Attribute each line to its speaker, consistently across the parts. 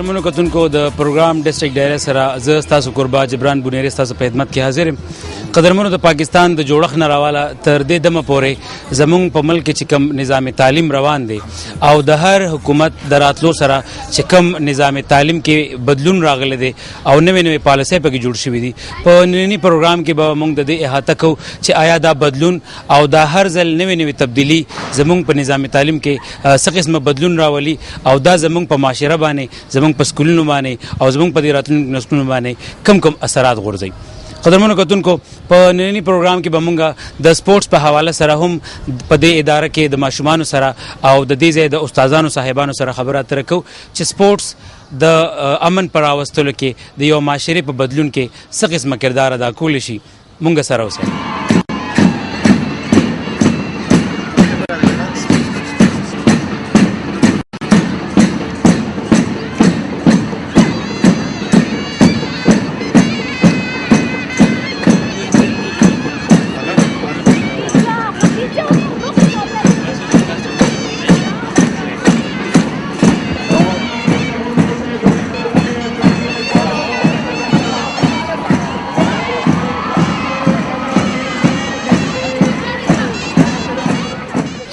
Speaker 1: قدرمنو کتونکو د پروګرام ډیسټریکټ ډایره سره زه ستاسو قربا جبران بنيري ستاسو په خدمت کې حاضر یم. قدرمنو د پاکستان د جوړښت نه راواله تر دې دمه پورې زمونږ په ملک کې چې کوم نظام تعلیم روان دی او د هر حکومت د راتلو سره چې کوم نظام تعلیم کې بدلون راغلی دی او نوې پالیسۍ پکې جوړ شوي دي. په ننني پروګرام کې به موږ د دې احاطه کوو چې آیا دا بدلون او دا هر ځل نوې تبدیلی زمونږ په نظام تعلیم کې څه قسمه بدلون راولي او دا زمونږ په معاشره باندې زمونږ په سکولونو باندې او زمونږ په راتلونکو نسلونو باندې کم اثرات غورځي. قدرمنو کتونکو په ننني پروګرام کې به موږ د سپورتس په حواله سره هم په دې اداره کې د ماشومانو سره او د دې ځای د استادانو صاحبانو سره خبرې اترې کوو چې سپورتس د امن پر راوستلو کې د یو معاشري په بدلون کې څه قسمه کردار ادا کولی شي. موږ سره اوسئ.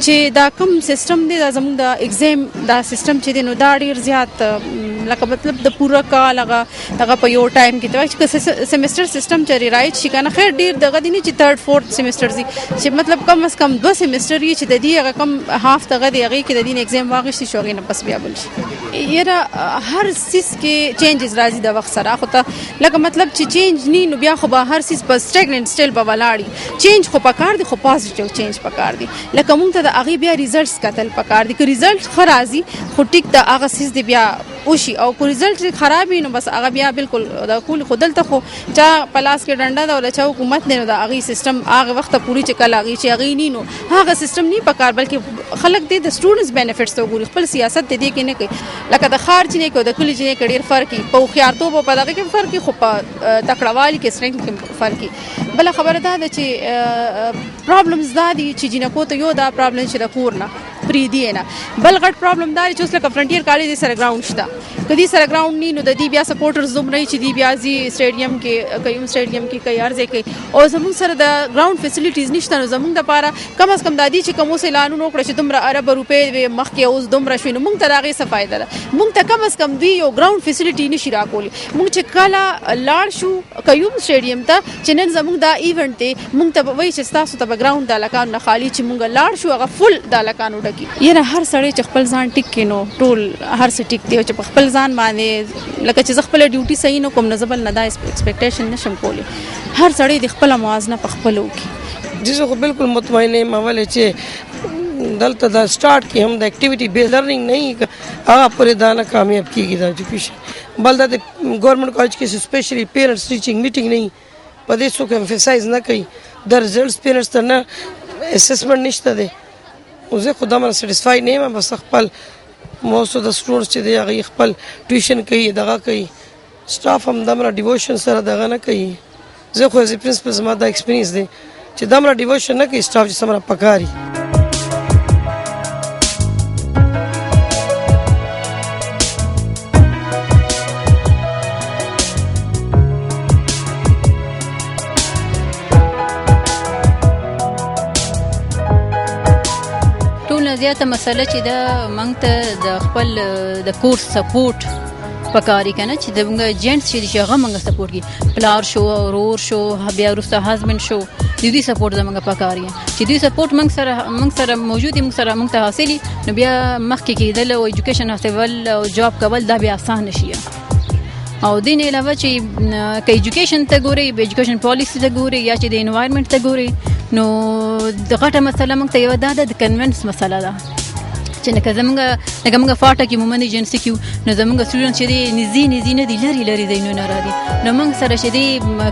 Speaker 2: چې دا کوم سیستم دی دا زموږ د ایگزام دا سیستم چې دی نو دا ډیر زیات لکه مطلب د پوره کال هغه په یو ټایم کې ته چې سیمستر سیستم چې رایټ شي کنه خیر ډیر دغه دی نه چې تھرد فورث سیمستر دي چې مطلب کم از کم 2 سیمستر یې چې د دې هغه کم هاف دغه دی هغه کې د دې ایگزام واغشتي شو غینه پس بیا بل شي. یره هر سیس کې چینجز راځي د وخت سره خو ته لکه مطلب چې چینج نه نو بیا خو به هر سیس په سټیګننت سټایل به ولاړی. چینج خو پکار دی خو پازیټیو چینج پکار دی. لکه مونږ ته هغه بیا ریزلټس کتل پکار دي. که ریزلټ خرازي خو ټیک د هغه سیس دی بیا وشي او کو ریزلټ خراب وي نو بس هغه بیا بالکل د کول خودلته خو چا پلاس کې ډنډا دا ول چا حکومت نه دا هغه سیستم هغه وخت پوری چې کله هغه چې هغه نه نو هغه سیستم نه پکار بلکې خلک دي د سټوډنټس بینیفټس ته ګوري خپل سیاست دي کې نه کوي لکه د خارج نه کوي د کلی نه کوي ډیر فرق په خيارتوب په دغه کې فرق خو په تکړهوالي کې سټرنګ کې فرق. بل خبره ده چې پرابلمز دا دي چې جنکو ته یو دا پرابلم چې د کور نه پری دی نه بل غټ پرابلم دا چې اوس لکه فرنټیر کالج سره ګراوند شته کدي سره ګراوند نه نو د دې بیا سپورټرز دوم نه چې دی بیا زی سټیډیم کې کوم سټیډیم کې کوي ارزه کوي او زموږ سره د ګراوند فیسیلیټیز نشته نو زموږ د پاره کم از کم د دې چې کوم څه اعلانونه وکړي چې دومره ارب روپے مخ کې اوس دومره شوي نو موږ ته راغی څه فائدہ ده. موږ ته کم از کم دی یو ګراوند فیسیلیټی نشي راکولي. موږ چې کله لاړ شو کوم سټیډیم ته چې نن زموږ دا ایونت دی موږ ته وایي چې تاسو ته ګراوند د لکان نه خالی چې موږ لاړ شو هغه فل د لکان ډکی. یره هر سړی چې خپل ځان ټیک کینو ټول هر څه ټیک دی چې خپل ځان باندې لکه چې خپل ډیوټي صحیح نو کوم نزبل نه دا ایکسپیکټیشن نشم کولی. هر سړی د خپل موازنه په خپل وکي.
Speaker 3: جسو خو بالکل مطمئن یم اول چې دلته دا سٹارټ کې هم د اکټیویټي بیس لرننګ نه هغه پرې دا نه کامیاب کیږي دا ایجوکیشن بل د ګورنمنت کالج کې سپیشلی پیرنټس ټیچینګ میټینګ نه په دې څوک امفسایز نه کوي د ریزلټس پیرنټس ته نه اسسمنت نشته دی. زه خو دمره سټیسفای نه یم بس خپل موسو د سټوډنټس چې دی هغه خپل ټیوشن کوي دغه کوي سټاف هم دمره ډیووشن سره دغه نه کوي. زه خو از پرنسپل زما دا ایکسپیرینس دی چې دمره ډیووشن نه کوي سټاف چې سمره پکاري.
Speaker 4: زیاته مسله چې دا موږ ته د خپل د کورس سپورټ پکاري کنه چې د موږ جنټس چې هغه موږ سپورټ کی پلار شو اورور شو بیا ورسته هازبند شو د دې سپورټ زموږ پکاري چې دې سپورټ موږ سره موجود موږ سره موږ ته حاصلي نو بیا مخکې کېدل او ایجوکیشن حاصل او جاب کول دا بیا آسان نشي. او دین علاوه چې که ایجوکیشن ته ګوري به ایجوکیشن پالیسی ته ګوري یا چې د انوایرنمنت ته ګوري نو د غټه مسله موږ ته یو د کنونس مسله ده چې لکه موږ فاټه کې مومن ایجنسی کې نو زموږ سټوډنټ چې دی نږدې نه دي لري ځایونه نه راځي نو موږ سره چې دی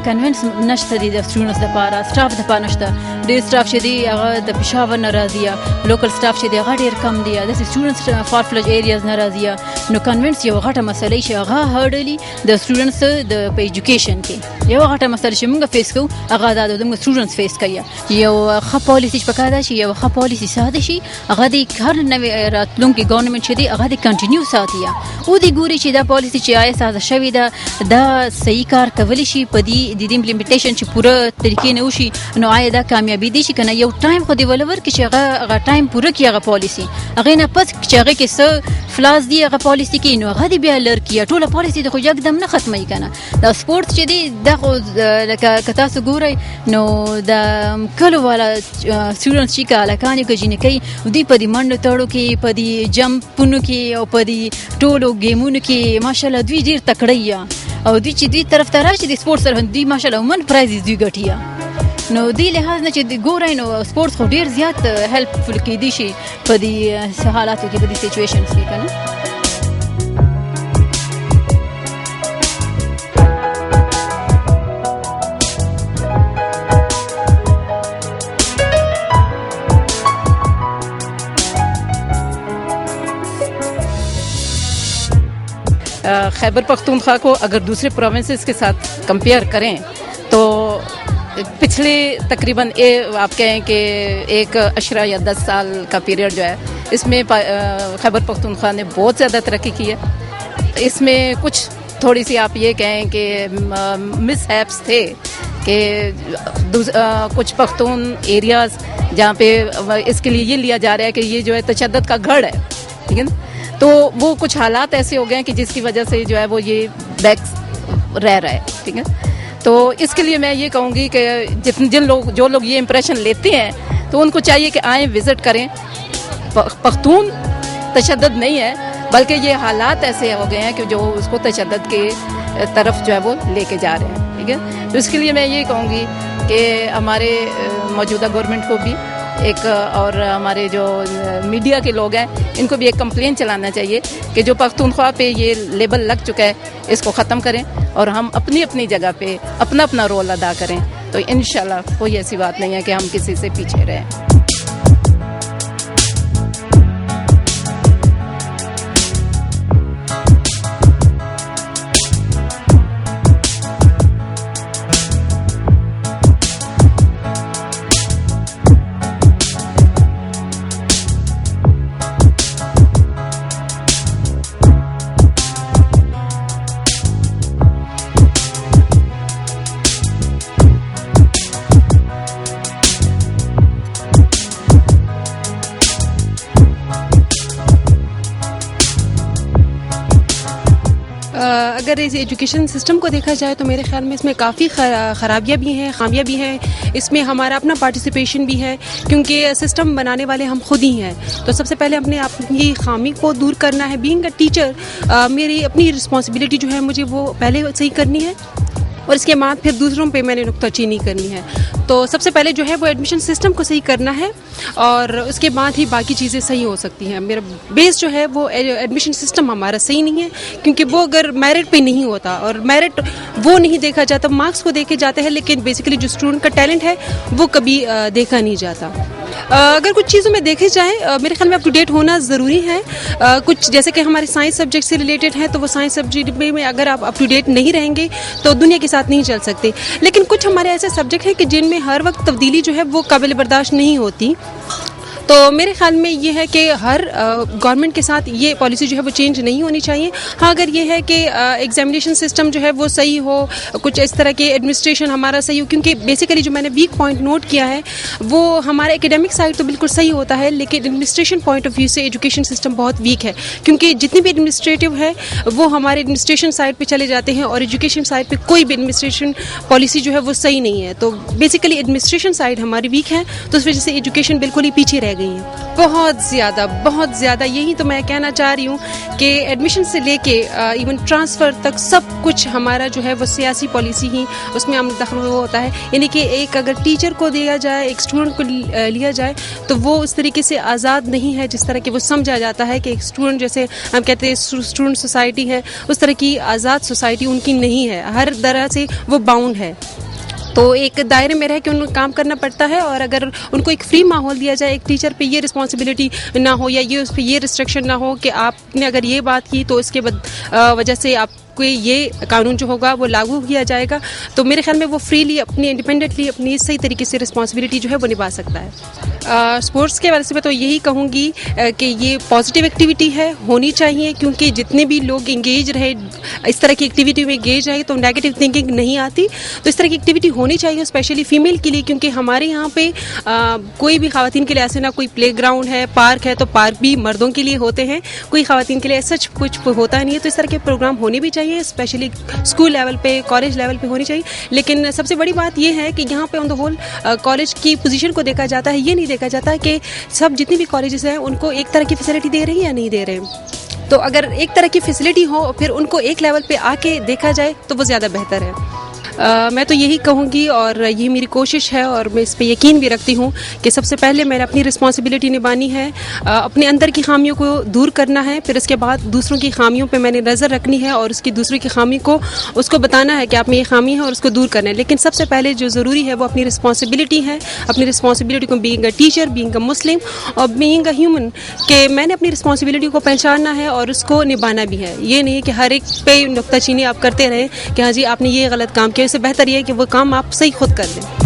Speaker 4: کنونس نشته دي د سټوډنټس لپاره سټاف لپاره نشته ډېر سټاف چې دی هغه د پېښور نه راځي لوکل سټاف چې دی هغه ډېر کم دی د سټوډنټس فار فلج ایریاز نه راځي نو کنونس یو غټه مسله شي هغه هرډلی د سټوډنټس د په ایجوکیشن کې یو غټه مسله چې موږ فیس کوو هغه د سټوډنټس فیس کوي. یو ښه پالیسی پکاره شي یو ښه پالیسی ساده شي هغه د هر نوې راتلونکي ګورنمنت چې دی هغه د کنټینیو ساتي او د ګوري چې دا پالیسی چې آی ساده شوی دا صحیح کار کولی شي په دې د امپلیمنټیشن چې پوره طریقې نه وشي نو آیا دا کامیابی دي چې کنه یو ټایم خو ډیولپر کې چې هغه ټایم پوره کی هغه پالیسی هغه نه پد چې هغه کې څه فلاز دی هغه پالیسی کې نو هغه بیا لر کی ټوله پالیسی د خو یکدم نه ختمي کنه دا سپورت چې دی دا لکه کتا سو ګوري نو دا کلو والا سټوډنټس چې کاله کاني کوجینه کوي دوی په دې منډو تړو کې په دې جمپونو کې او په دې ټولو گیمونو کې ماشاءالله دوی ډیر تکړه او دوی چې دوی طرف ته راشي د سپورت سره دوی ماشاءالله من پرایز دوی ګټي نو دی لحاظ نه چې ګورای نو سپورت خو ډیر زیات هیلپفل کېدی شي په دې حالاتو کې په دې سچويشنز کې کنه
Speaker 5: खैबर पख्तूनख्वा को अगर दूसरे प्रोविंसेस के साथ कंपेयर करें तो पिछले तकरीबन आप कहें कि 1 या 10 साल का पीरियड जो है इसमें खैबर पख्तूनख्वा ने बहुत ज़्यादा तरक्की की है। इसमें कुछ थोड़ी सी आप ये कहें कि मिसहैप्स थे कि कुछ पख्तून एरियाज़ जहाँ पे इसके लिए ये लिया जा रहा है कि ये जो है तशद्दुद का गढ़ है, ठीक है ना, तो वो कुछ हालात ऐसे हो गए हैं कि जिसकी वजह से जो है वो ये बैक रह रहा है, ठीक है। तो इसके लिए मैं ये कहूँगी कि जो लोग ये इम्प्रेशन लेते हैं तो उनको चाहिए कि आएँ विज़िट करें। पख्तून तशद्दुद नहीं है बल्कि ये हालात ऐसे हो गए हैं कि जो उसको तशद्दुद के तरफ जो है वो लेके जा रहे हैं, ठीक है। तो इसके लिए मैं ये कहूँगी कि हमारे मौजूदा गवर्नमेंट को भी एक और हमारे जो मीडिया के लोग हैं इनको भी एक कंप्लेन चलाना चाहिए कि जो पख्तूनख्वा पे ये लेबल लग चुका है इसको ख़त्म करें और हम अपनी अपनी जगह पे अपना अपना रोल अदा करें। तो इंशाल्लाह कोई ऐसी बात नहीं है कि हम किसी से पीछे रहें।
Speaker 6: अगर इस एजुकेशन सिस्टम को देखा जाए तो मेरे ख्याल में इसमें काफ़ी ख़राबियाँ भी हैं, खामियाँ भी हैं। इसमें हमारा अपना पार्टिसिपेशन भी है क्योंकि सिस्टम बनाने वाले हम खुद ही हैं। तो सबसे पहले अपने अपनी खामी को दूर करना है। बीइंग अ टीचर मेरी अपनी रिस्पॉन्सिबिलिटी जो है मुझे वो पहले सही करनी है और इसके बाद फिर दूसरों पे मैंने नुक्ताचीनी करनी है। तो सबसे पहले जो है वो एडमिशन सिस्टम को सही करना है और उसके बाद ही बाकी चीज़ें सही हो सकती हैं। मेरा बेस जो है वो एडमिशन सिस्टम हमारा सही नहीं है क्योंकि वो अगर मेरिट पे नहीं होता और मेरिट वो नहीं देखा जाता, मार्क्स को देखे जाते हैं लेकिन बेसिकली जो स्टूडेंट का टैलेंट है वो कभी देखा नहीं जाता। अगर कुछ चीज़ों में देखे जाए मेरे ख्याल में अप टू डेट होना ज़रूरी है। कुछ जैसे कि हमारे साइंस सब्जेक्ट से रिलेटेड है तो वो साइंस सब्जेक्ट में अगर आप अप टू डेट नहीं रहेंगे तो दुनिया के साथ नहीं चल सकते। लेकिन कुछ हमारे ऐसे सब्जेक्ट हैं कि जिनमें हर वक्त तब्दीली जो है वो काबिल बर्दाश्त नहीं होती। तो मेरे ख्याल में ये है कि हर गवर्नमेंट के साथ ये पॉलिसी जो है वो चेंज नहीं होनी चाहिए। हाँ, अगर ये है कि एग्जामिनेशन सिस्टम जो है वो सही हो, कुछ इस तरह के एडमिनिस्ट्रेशन हमारा सही हो, क्योंकि बेसिकली जो मैंने वीक पॉइंट नोट किया है वो हमारा एकेडमिक साइड तो बिल्कुल सही होता है लेकिन एडमिनिस्ट्रेशन पॉइंट ऑफ व्यू से एजुकेशन सिस्टम बहुत वीक है क्योंकि जितनी भी एडमिनिस्ट्रेटिव है वो हमारे एडमिनिस्ट्रेशन साइड पर चले जाते हैं और एजुकेशन साइड पर कोई भी एडमिनिस्ट्रेशन पॉलिसी जो है वो सही नहीं है। तो बेसिकली एडमिनिस्ट्रेशन साइड हमारी वीक है तो उस वजह से एजुकेशन बिल्कुल ही पीछे रह गई है। बहुत ज़्यादा यही तो मैं कहना चाह रही हूँ कि एडमिशन से लेके इवन ट्रांसफ़र तक सब कुछ हमारा जो है वो सियासी पॉलिसी ही उसमें हम दखल होता है। यानी कि एक अगर टीचर को दिया जाए, एक स्टूडेंट को लिया जाए तो वो उस तरीके से आज़ाद नहीं है जिस तरह के वो समझा जाता है कि एक स्टूडेंट जैसे हम कहते हैं स्टूडेंट सोसाइटी है उस तरह की आज़ाद सोसाइटी उनकी नहीं है। हर तरह से वो बाउंड है तो एक दायरे में रह के उनको काम करना पड़ता है। और अगर उनको एक फ्री माहौल दिया जाए, एक टीचर पे ये रिस्पॉन्सिबिलिटी ना हो या ये उस पर ये रिस्ट्रिक्शन ना हो कि आपने अगर ये बात की तो इसके वजह से आप कोई ये कानून जो होगा वो लागू किया जाएगा तो मेरे ख्याल में वो फ्रीली अपनी इंडिपेंडेंटली अपनी सही तरीके से रिस्पॉन्सिबिलिटी जो है वो निभा सकता है। स्पोर्ट्स के बारे में मैं तो यही कहूँगी कि ये पॉजिटिव एक्टिविटी है, होनी चाहिए, क्योंकि जितने भी लोग इंगेज रहे इस तरह की एक्टिविटी में इंगेज रहे तो नेगेटिव थिंकिंग नहीं आती। तो इस तरह की एक्टिविटी होनी चाहिए स्पेशली फीमेल के लिए, क्योंकि हमारे यहाँ पे कोई भी ख़वातीन के लिए ऐसे ना कोई प्लेग्राउंड है, पार्क है, तो पार्क भी मर्दों के लिए होते हैं, कोई ख़वातीन के लिए सच कुछ होता नहीं है। तो इस तरह के प्रोग्राम होने भी चाहिए, स्पेशली स्कूल लेवल पे, कॉलेज लेवल पे होनी चाहिए। लेकिन सबसे बड़ी बात यह है कि यहाँ पे ऑन द होल कॉलेज की पोजीशन को देखा जाता है, ये नहीं देखा जाता कि सब जितनी भी कॉलेजेस हैं उनको एक तरह की फैसिलिटी दे रही है या नहीं दे रहे हैं। तो अगर एक तरह की फैसिलिटी हो फिर उनको एक लेवल पे आके देखा जाए तो वो ज़्यादा बेहतर है। मैं तो यही कहूँगी और ये मेरी कोशिश है और मैं इस पे यकीन भी रखती हूँ कि सबसे पहले मैंने अपनी रिस्पॉन्सिबिलिटी निभानी है, अपने अंदर की खामियों को दूर करना है, फिर इसके बाद दूसरों की खामियों पे मैंने नज़र रखनी है और उसकी दूसरों की खामी को उसको बताना है कि आप में ये खामी है और उसको दूर करना है। लेकिन सबसे पहले जो ज़रूरी है वो अपनी रिस्पॉन्सिबिलिटी है, अपनी रिस्पॉन्सिबिलिटी को being a teacher, being a Muslim और बीइंग अ ह्यूमन, कि मैंने अपनी रिस्पॉन्सिबिलिटी को पहचानना है और उसको निभाना भी है। ये नहीं कि हर एक पे नुक्ताचीनी आप करते रहें कि हाँ जी आपने ये गलत काम किया, इससे बेहतर ये है कि वो काम आप सही खुद कर दें।